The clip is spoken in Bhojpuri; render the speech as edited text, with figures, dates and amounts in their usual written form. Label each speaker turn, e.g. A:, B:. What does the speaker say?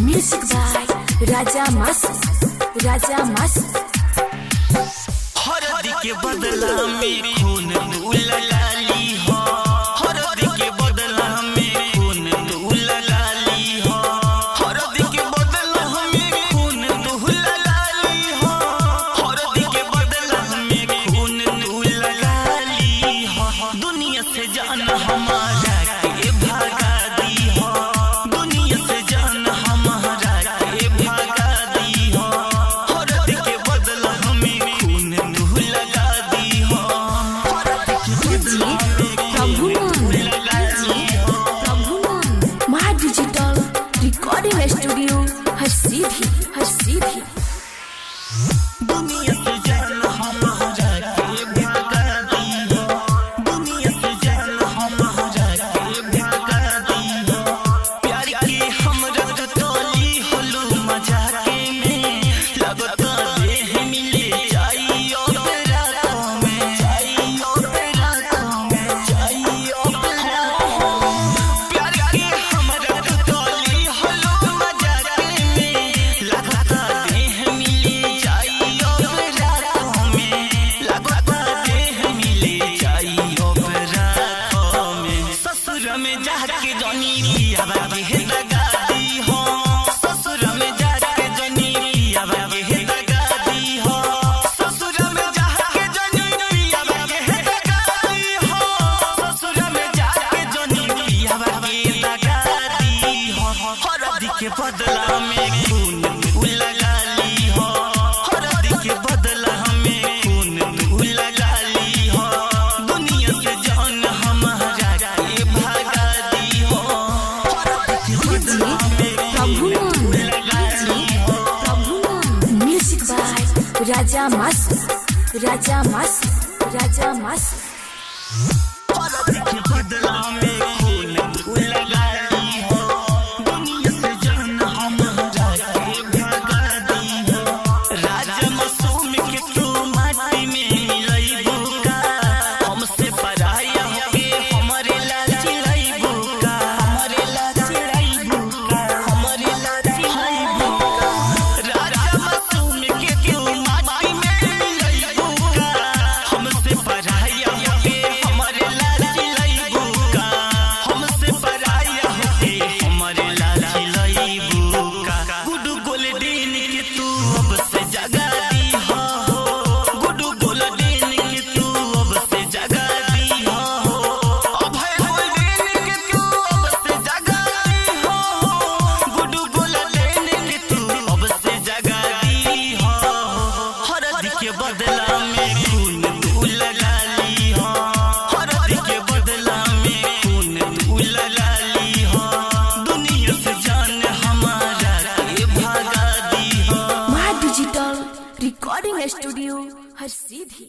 A: म्यूजिक बाय राजा मस्त
B: हरदी के बदला में खून तू ललाली हो, हरदी के बदला में खून तू ललाली हो, हरदी के बदला में खून तू ललाली हो, हरदी के बदला में खून तू ललाली हो। दुनिया से जान हमारा के भागा दी हो, दुनिया से जान हमारा के भागा दी हो, हरदी के बदला में खून तू लगा दी हो,
A: माँ डिजिटल रिकॉर्डिंग स्टूडियो हर सीधी
B: दुनिया से जान हमारा के भागा दी हो, दुनिया से जान हमारा के भागा दी हो। प्यार की हमरा तो टोली होलू मजाके में, लगता देह मिले जाइयो रातों में, जाइयो रातों में, जाइयो रातों में। प्यार की हमरा तो टोली होलू मजाके में, लगता देह मिले जाइयो रातों में, लगता देह मिले जाइयो रातों में। ससुर में जाके जनी पिया बागे लगा दी हो, ससुर में जाके जनी पिया बागे लगा दी हो, ससुर में जाके जनी पिया बागे लगा दी हो, ससुर में जाके जनी पिया बागे लगा दी हो। हरदी के बदला में खून तू लगा ली हो, हरदी के बदला में खून तू लगा ली हो। दुनिया से जान हमारा के भागा दी हो, हरदी के बदला में खून तू लगा ली हो।
A: म्यूजिक बाय राजा मस्त
B: हरदी के बदला में खून तू लगा ली हो, दुनिया से जान हमारा के भागा दी हो। राजा मासूम के तू माटी में मिलइबू का, हमसे पराया होके हमरे ला चिड़इबू का, हमरे ला चिड़इबू का, हमरे ला चिड़इबू का। राजा मासूम के तू माटी में मिलइबू का, हमसे पराया होके हमरे ला चिड़इबू का, हमसे पराया होके हमरे ला चिड़इबू का। गुडू गोल्डन के तू अब से जगा दी हो, गुडू गोल्डन के तू अब से जगा दी हो, अभय गोल्डन के तू अब से जगा दी हो, गुडू गोल्डन के तू अब से जगा दी हो। हरदी के बदला में खून तू लगा ली हो, हरदी के बदला में खून तू लगा ली हो। दुनिया से जान हमारा के भागा दी हो।
A: माँ डिजिटल रिकॉर्डिंग स्टूडियो हर सीधी